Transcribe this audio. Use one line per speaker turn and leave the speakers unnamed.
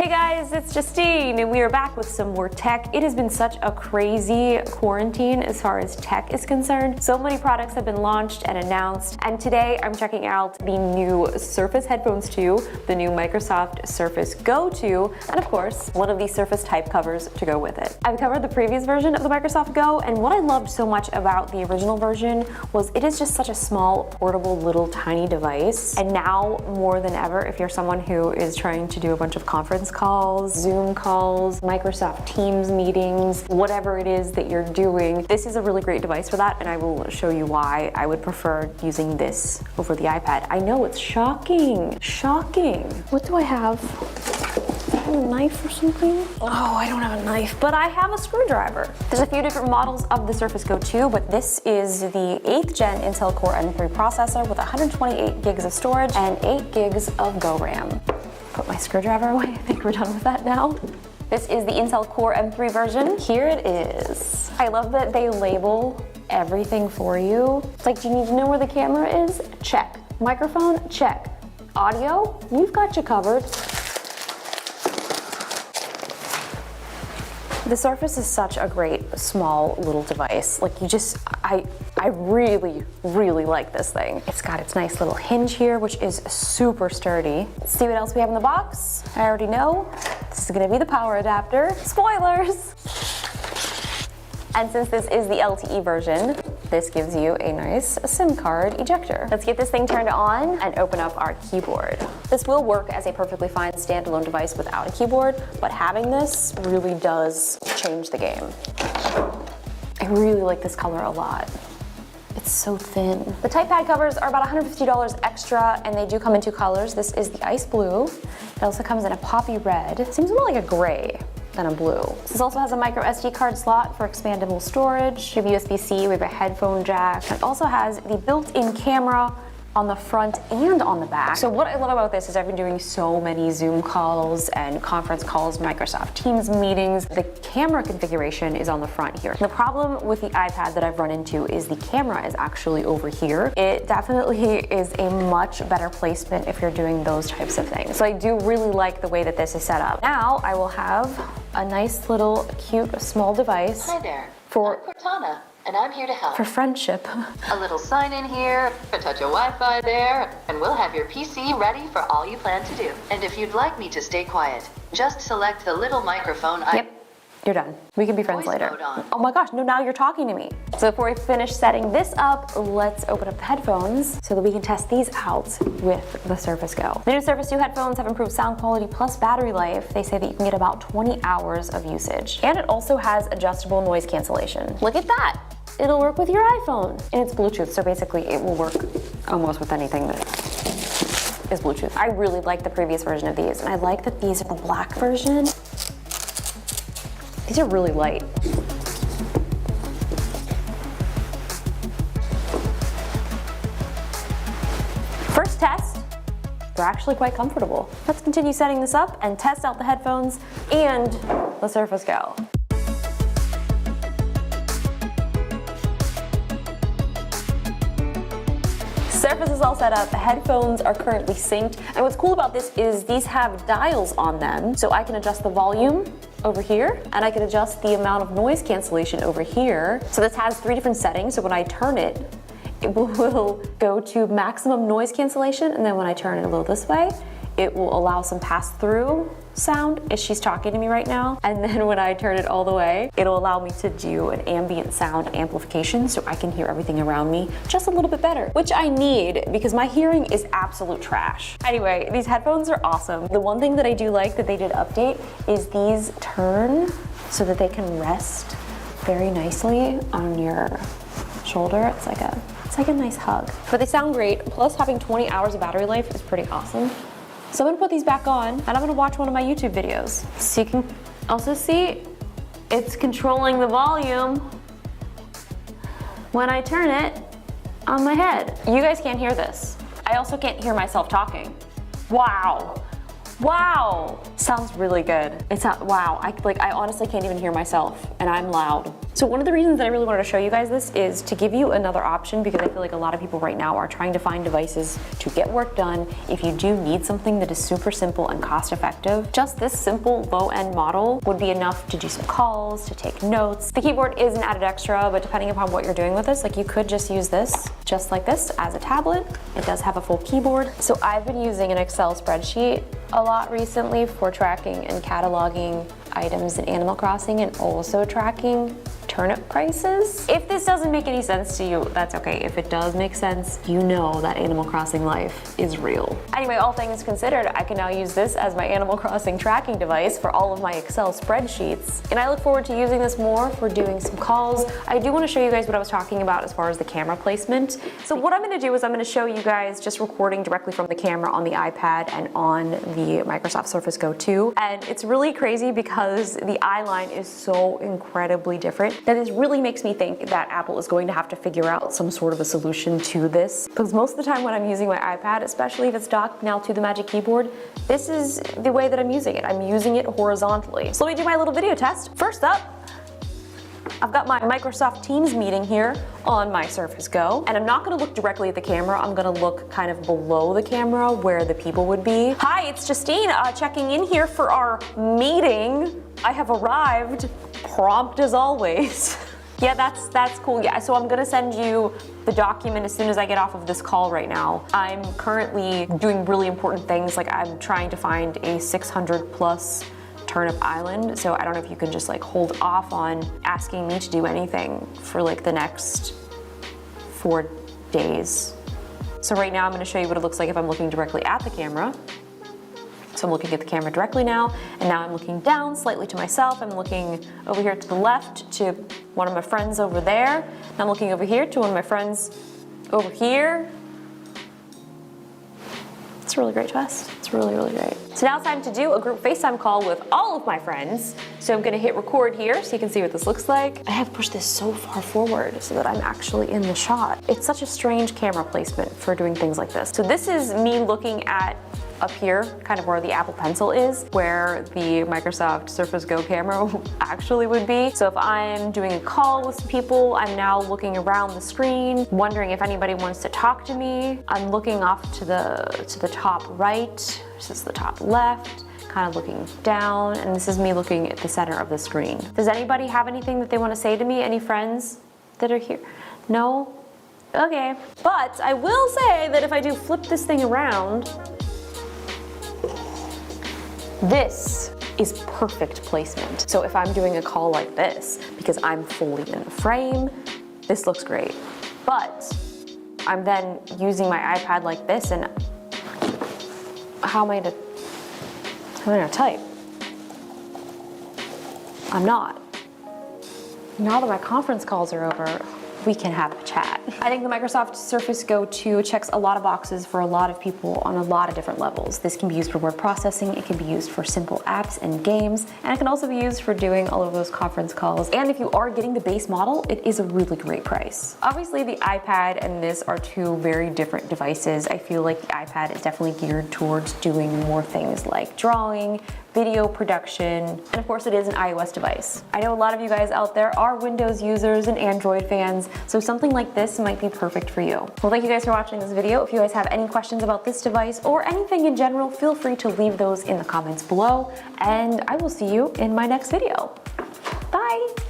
Hey guys, it's Justine, and we are back with some more tech. It has been such a crazy quarantine as far as tech is concerned. So many products have been launched and announced, and today I'm checking out the new Surface Headphones 2, the new Microsoft Surface Go 2, and of course, one of these Surface type covers to go with it. I've covered the previous version of the Microsoft Go, and what I loved so much about the original version was it is just such a small, portable, little tiny device. And now, more than ever, if you're someone who is trying to do a bunch of conference calls, Zoom calls, Microsoft Teams meetings, whatever it is that you're doing, this is a really great device for that, and I will show you why I would prefer using this over the iPad. I know, it's shocking. Shocking. What do I have? A knife or something? Oh, I don't have a knife, but I have a screwdriver. There's a few different models of the Surface Go 2, but this is the 8th gen Intel Core M3 processor with 128 gigs of storage and 8 gigs of Go RAM. Put my screwdriver away. I think we're done with that now. This is the Intel Core M3 version. Here it is. I love that they label everything for you. It's like, do you need to know where the camera is? Check. Microphone? Check. Audio? We've got you covered. The Surface is such a great, small, little device. Like I really, really like this thing. It's got its nice little hinge here, which is super sturdy. Let's see what else we have in the box. I already know. This is gonna be the power adapter. Spoilers! And since this is the LTE version, this gives you a nice SIM card ejector. Let's get this thing turned on and open up our keyboard. This will work as a perfectly fine standalone device without a keyboard, but having this really does change the game. I really like this color a lot. It's so thin. The TypePad covers are about $150 extra, and they do come in two colors. This is the ice blue. It also comes in a poppy red. It seems more like a gray than a blue. This also has a micro SD card slot for expandable storage. We have USB-C, we have a headphone jack. It also has the built-in camera on the front and on the back. So what I love about this is I've been doing so many Zoom calls and conference calls, Microsoft Teams meetings. The camera configuration is on the front here. The problem with the iPad that I've run into is the camera is actually over here. It definitely is a much better placement if you're doing those types of things. So I do really like the way that this is set up. Now I will have a nice little cute small device.
Hi there.
For
I'm Cortana, and I'm here to help.
For friendship.
A little sign in here, a touch of Wi-Fi there, and we'll have your PC ready for all you plan to do. And if you'd like me to stay quiet, just select the little microphone.
Yep, you're done. We can be friends
Voice
later.
mode on.
Oh my gosh, no, now you're talking to me. So before we finish setting this up, let's open up the headphones so that we can test these out with the Surface Go. The new Surface 2 headphones have improved sound quality plus battery life. They say that you can get about 20 hours of usage. And it also has adjustable noise cancellation. Look at that. It'll work with your iPhone. And it's Bluetooth, so basically it will work almost with anything that is Bluetooth. I really like the previous version of these, and I like that these are the black version. These are really light. First test, they're actually quite comfortable. Let's continue setting this up and test out the headphones and the Surface Go. Surface is all set up, the headphones are currently synced, and what's cool about this is these have dials on them, so I can adjust the volume over here, and I can adjust the amount of noise cancellation over here. So this has 3 different settings, so when I turn it, it will go to maximum noise cancellation, and then when I turn it a little this way, it will allow some pass-through sound as she's talking to me right now. And then when I turn it all the way, it'll allow me to do an ambient sound amplification so I can hear everything around me just a little bit better, which I need because my hearing is absolute trash. Anyway, these headphones are awesome. The one thing that I do like that they did update is these turn so that they can rest very nicely on your shoulder. It's like a nice hug. But they sound great, plus having 20 hours of battery life is pretty awesome. So I'm gonna put these back on and I'm gonna watch one of my YouTube videos. So you can also see it's controlling the volume when I turn it on my head. You guys can't hear this. I also can't hear myself talking. Wow. Wow, sounds really good. It's not, wow, I honestly can't even hear myself, and I'm loud. So one of the reasons that I really wanted to show you guys this is to give you another option, because I feel like a lot of people right now are trying to find devices to get work done. If you do need something that is super simple and cost effective, just this simple low-end model would be enough to do some calls, to take notes. The keyboard is an added extra, but depending upon what you're doing with this, like you could just use this just like this as a tablet. It does have a full keyboard. So I've been using an Excel spreadsheet a lot recently for tracking and cataloging items in Animal Crossing, and also tracking turnip prices. If this doesn't make any sense to you, that's okay. If it does make sense, you know that Animal Crossing life is real. Anyway, all things considered, I can now use this as my Animal Crossing tracking device for all of my Excel spreadsheets. And I look forward to using this more for doing some calls. I do want to show you guys what I was talking about as far as the camera placement. So what I'm going to do is I'm going to show you guys just recording directly from the camera on the iPad and on the Microsoft Surface Go 2. And it's really crazy because the eye line is so incredibly different that this really makes me think that Apple is going to have to figure out some sort of a solution to this. Because most of the time when I'm using my iPad, especially if it's docked now to the Magic Keyboard, this is the way that I'm using it. I'm using it horizontally. So let me do my little video test. First up, I've got my Microsoft Teams meeting here on my Surface Go, and I'm not gonna look directly at the camera. I'm gonna look kind of below the camera where the people would be. Hi, it's Justine checking in here for our meeting. I have arrived, prompt as always. Yeah, that's cool. Yeah, so I'm gonna send you the document as soon as I get off of this call right now. I'm currently doing really important things, like I'm trying to find a 600 plus Turnip Island, so I don't know if you can just like hold off on asking me to do anything for like the next 4 days. So right now I'm going to show you what it looks like if I'm looking directly at the camera. So I'm looking at the camera directly now, and now I'm looking down slightly to myself. I'm looking over here to the left to one of my friends over there, and I'm looking over here to one of my friends over here. It's a really great test. It's really, really great. So now it's time to do a group FaceTime call with all of my friends. So I'm gonna hit record here so you can see what this looks like. I have pushed this so far forward so that I'm actually in the shot. It's such a strange camera placement for doing things like this. So this is me looking at up here, kind of where the Apple Pencil is, where the Microsoft Surface Go camera actually would be. So if I'm doing a call with some people, I'm now looking around the screen, wondering if anybody wants to talk to me. I'm looking off to the top right, this is the top left, kind of looking down, and this is me looking at the center of the screen. Does anybody have anything that they want to say to me? Any friends that are here? No? Okay. But I will say that if I do flip this thing around, this is perfect placement. So if I'm doing a call like this, because I'm fully in the frame, this looks great. But I'm then using my iPad like this, and how am I gonna type? I'm not. Now that my conference calls are over, we can have a chat. I think the Microsoft Surface Go 2 checks a lot of boxes for a lot of people on a lot of different levels. This can be used for word processing, it can be used for simple apps and games, and it can also be used for doing all of those conference calls. And if you are getting the base model, it is a really great price. Obviously, the iPad and this are two very different devices. I feel like the iPad is definitely geared towards doing more things like drawing, video production, and of course it is an iOS device. I know a lot of you guys out there are Windows users and Android fans, so something like this might be perfect for you. Well, thank you guys for watching this video. If you guys have any questions about this device or anything in general, feel free to leave those in the comments below, and I will see you in my next video. Bye!